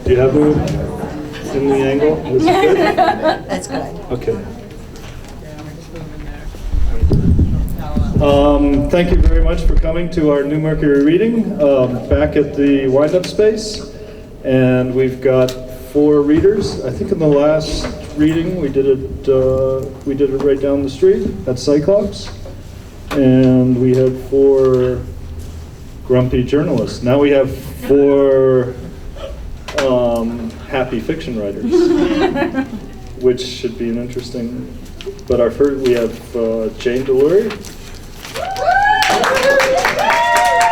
Do you have it in the angle? Is it good? That's good. Okay. Thank you very much for coming to our new Mercury reading back at the Windup space. And we've got 4 readers. I think in the last reading we did it right down the street at Cyclops. And we had 4 grumpy journalists. Now we have 4 happy fiction writers, which should be an interesting. But our first, we have Jane Delury,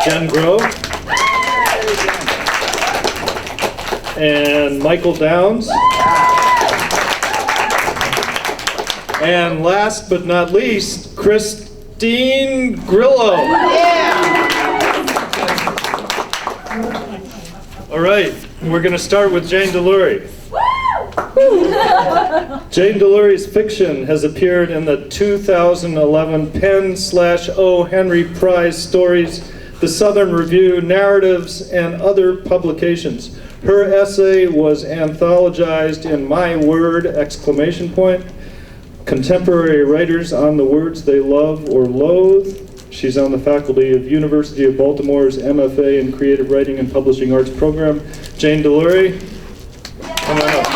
Jen Grove, and Michael Downs, and last but not least, Christine Grillo. All right, we're going to start with Jane Delury. Jane Delury's fiction has appeared in the 2011 Penn/O. Henry Prize Stories, the Southern Review, Narratives, and other publications. Her essay was anthologized in My Word! Contemporary Writers on the Words They Love or Loathe. She's on the faculty of University of Baltimore's MFA in Creative Writing and Publishing Arts program. Jane Delury, come on up.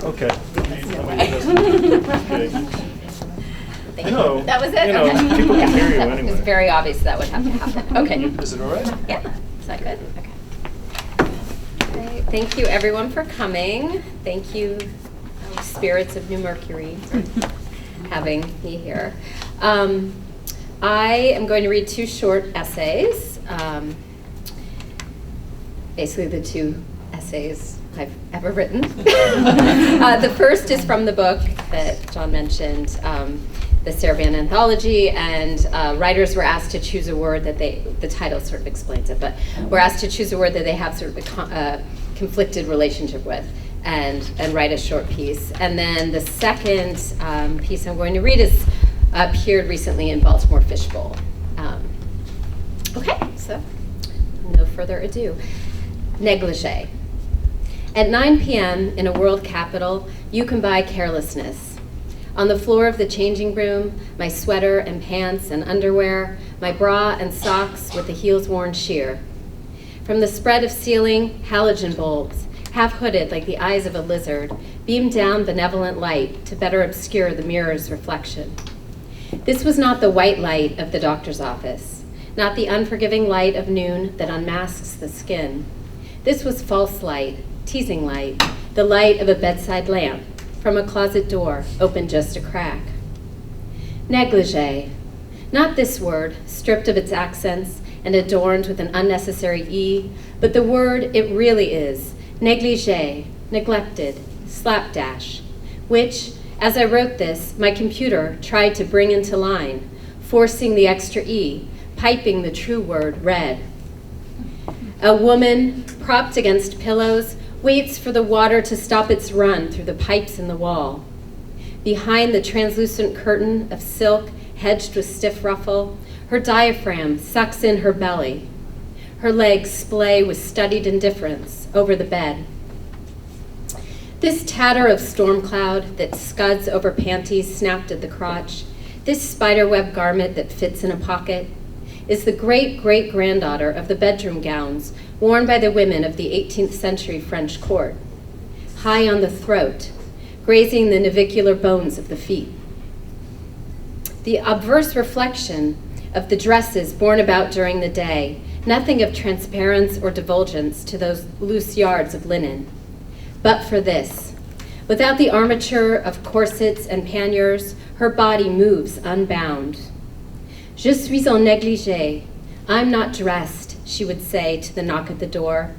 Okay. No, that was it? You know, Okay. people can hear you It anyway. was very obvious that would have to happen. Okay. Is it all right? Yeah. Is that good? Okay. Great. Thank you, everyone, for coming. Thank you, spirits of New Mercury, for having me here. I am going to read 2 short essays. Basically, the 2 essays I've ever written. The first is from the book that John mentioned, the Saravan Anthology, and writers were asked to choose a word that the title sort of explains it, but were asked to choose a word that they have sort of a conflicted relationship with and write a short piece. And then the second piece I'm going to read is appeared recently in Baltimore Fishbowl. Okay, so no further ado. Negligee. At 9 p.m. in a world capital, you can buy carelessness. On the floor of the changing room, my sweater and pants and underwear, my bra and socks with the heels worn sheer. From the spread of ceiling, halogen bulbs, half hooded like the eyes of a lizard, beamed down benevolent light to better obscure the mirror's reflection. This was not the white light of the doctor's office, not the unforgiving light of noon that unmasks the skin. This was false light, teasing light, the light of a bedside lamp, from a closet door, open just a crack. Negligee. Not this word, stripped of its accents and adorned with an unnecessary E, but the word it really is, negligee, neglected, slapdash, which, as I wrote this, my computer tried to bring into line, forcing the extra E, piping the true word red. A woman, propped against pillows, waits for the water to stop its run through the pipes in the wall. Behind the translucent curtain of silk hedged with stiff ruffle, her diaphragm sucks in her belly. Her legs splay with studied indifference over the bed. This tatter of storm cloud that scuds over panties snapped at the crotch, this spiderweb garment that fits in a pocket, is the great-great-granddaughter of the bedroom gowns worn by the women of the 18th century French court, high on the throat, grazing the navicular bones of the feet. The obverse reflection of the dresses borne about during the day, nothing of transparence or divulgence to those loose yards of linen. But for this, without the armature of corsets and panniers, her body moves unbound. Je suis en négligé. I'm not dressed, she would say to the knock at the door,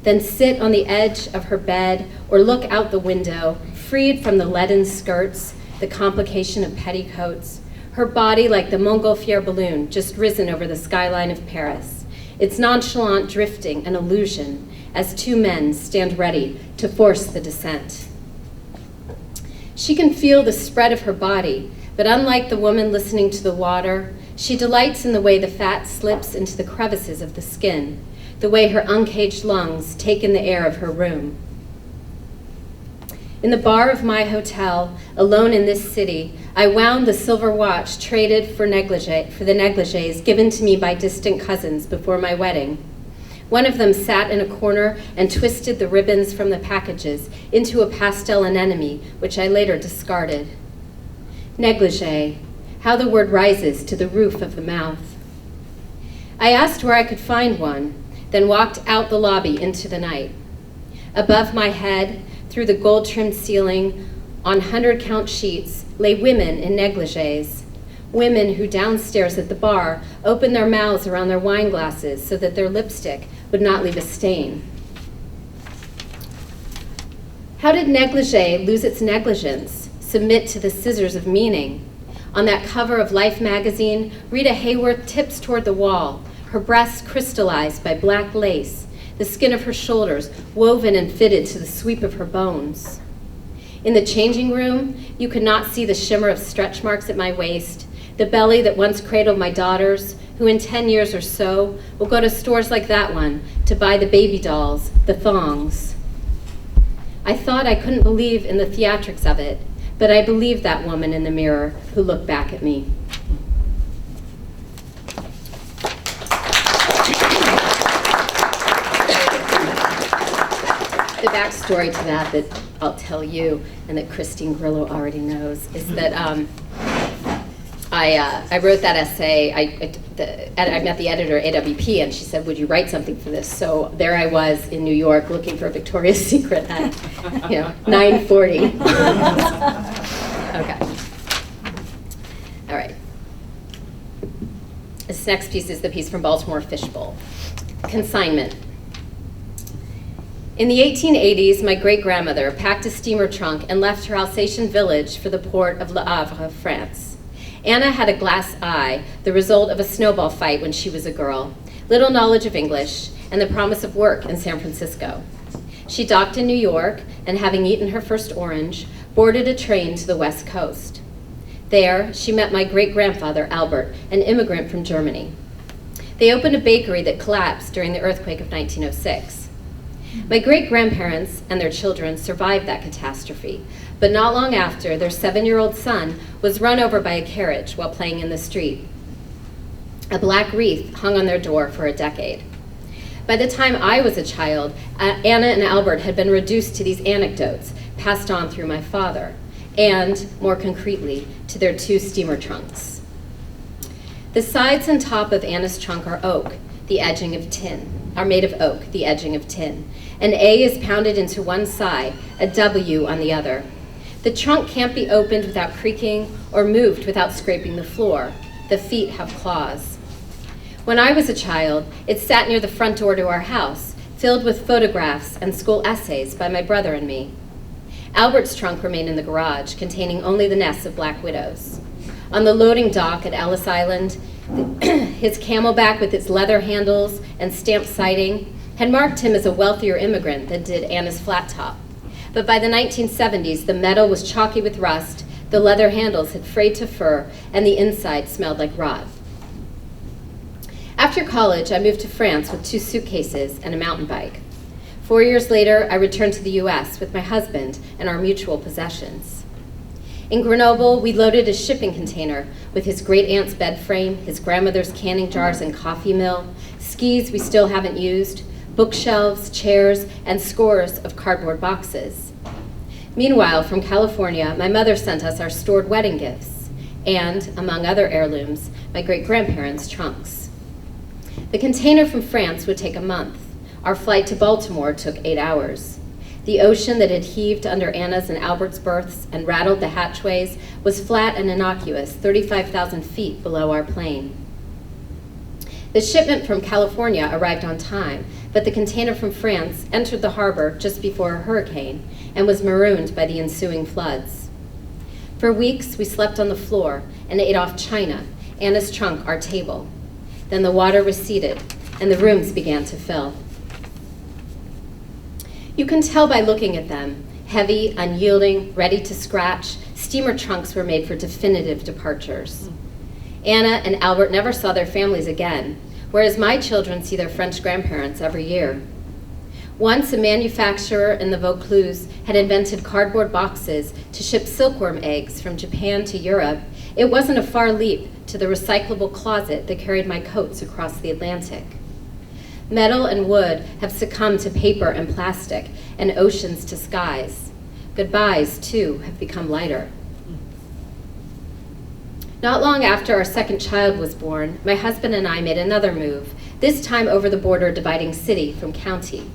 then sit on the edge of her bed or look out the window, freed from the leaden skirts, the complication of petticoats, her body like the Montgolfier balloon just risen over the skyline of Paris, its nonchalant drifting an illusion as 2 men stand ready to force the descent. She can feel the spread of her body, But unlike the woman listening to the water, she delights in the way the fat slips into the crevices of the skin, the way her uncaged lungs take in the air of her room. In the bar of my hotel, alone in this city, I wound the silver watch traded for the negligées given to me by distant cousins before my wedding. One of them sat in a corner and twisted the ribbons from the packages into a pastel anemone, which I later discarded. Negligee, how the word rises to the roof of the mouth. I asked where I could find one, then walked out the lobby into the night. Above my head, through the gold-trimmed ceiling, on 100-count sheets, lay women in negligées, women who downstairs at the bar opened their mouths around their wine glasses so that their lipstick would not leave a stain. How did negligee lose its negligence, submit to the scissors of meaning? On that cover of Life magazine, Rita Hayworth tips toward the wall, her breasts crystallized by black lace, the skin of her shoulders woven and fitted to the sweep of her bones. In the changing room, you could not see the shimmer of stretch marks at my waist, the belly that once cradled my daughters, who in 10 years or so will go to stores like that one to buy the baby dolls, the thongs. I thought I couldn't believe in the theatrics of it, but I believed that woman in the mirror who looked back at me. The backstory to that I'll tell you, and that Christine Grillo already knows, is that I wrote that essay. I met the editor at AWP, and she said, "Would you write something for this?" So there I was in New York looking for Victoria's Secret at 9:40. Okay. All right. This next piece is the piece from Baltimore Fishbowl. Consignment. In the 1880s, my great-grandmother packed a steamer trunk and left her Alsatian village for the port of Le Havre, France. Anna had a glass eye, the result of a snowball fight when she was a girl, little knowledge of English, and the promise of work in San Francisco. She docked in New York, and having eaten her first orange, boarded a train to the West Coast. There, she met my great-grandfather, Albert, an immigrant from Germany. They opened a bakery that collapsed during the earthquake of 1906. My great-grandparents and their children survived that catastrophe, but not long after, their 7-year-old son was run over by a carriage while playing in the street. A black wreath hung on their door for a decade. By the time I was a child, Anna and Albert had been reduced to these anecdotes passed on through my father, and, more concretely, to their 2 steamer trunks. The sides and top of Anna's trunk are oak, the edging of tin, are made of oak, the edging of tin. An A is pounded into one side, a W on the other. The trunk can't be opened without creaking or moved without scraping the floor. The feet have claws. When I was a child, it sat near the front door to our house, filled with photographs and school essays by my brother and me. Albert's trunk remained in the garage, containing only the nests of black widows. On the loading dock at Ellis Island, his Camelback with its leather handles and stamped siding had marked him as a wealthier immigrant than did Anna's flat top. But by the 1970s, the metal was chalky with rust, the leather handles had frayed to fur, and the inside smelled like rot. After college, I moved to France with 2 suitcases and a mountain bike. 4 years later, I returned to the US with my husband and our mutual possessions. In Grenoble, we loaded a shipping container with his great-aunt's bed frame, his grandmother's canning jars and coffee mill, skis we still haven't used, bookshelves, chairs, and scores of cardboard boxes. Meanwhile, from California, my mother sent us our stored wedding gifts and, among other heirlooms, my great-grandparents' trunks. The container from France would take a month. Our flight to Baltimore took 8 hours. The ocean that had heaved under Anna's and Albert's berths and rattled the hatchways was flat and innocuous, 35,000 feet below our plane. The shipment from California arrived on time, but the container from France entered the harbor just before a hurricane and was marooned by the ensuing floods. For weeks, we slept on the floor and ate off china, Anna's trunk, our table. Then the water receded, and the rooms began to fill. You can tell by looking at them, heavy, unyielding, ready to scratch, steamer trunks were made for definitive departures. Anna and Albert never saw their families again, whereas my children see their French grandparents every year. Once, a manufacturer in the Vaucluse had invented cardboard boxes to ship silkworm eggs from Japan to Europe. It wasn't a far leap to the recyclable closet that carried my coats across the Atlantic. Metal and wood have succumbed to paper and plastic, and oceans to skies. Goodbyes, too, have become lighter. Not long after our second child was born, my husband and I made another move, this time over the border dividing city from county.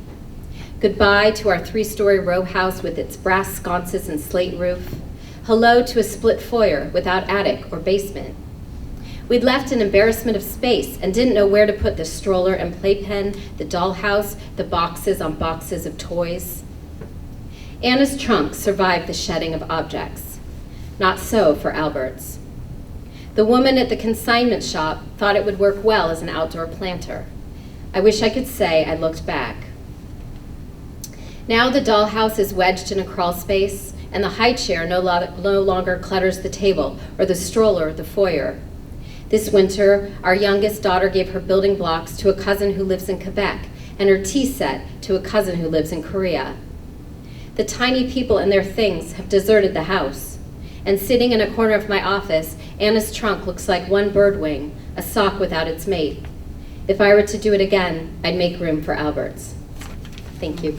Goodbye to our 3-story row house with its brass sconces and slate roof. Hello to a split foyer without attic or basement. We'd left an embarrassment of space and didn't know where to put the stroller and playpen, the dollhouse, the boxes on boxes of toys. Anna's trunk survived the shedding of objects. Not so for Albert's. The woman at the consignment shop thought it would work well as an outdoor planter. I wish I could say I looked back. Now the dollhouse is wedged in a crawl space, and the high chair no longer clutters the table, or the stroller the foyer. This winter, our youngest daughter gave her building blocks to a cousin who lives in Quebec, and her tea set to a cousin who lives in Korea. The tiny people and their things have deserted the house, and sitting in a corner of my office, Anna's trunk looks like one bird wing, a sock without its mate. If I were to do it again, I'd make room for Albert's. Thank you.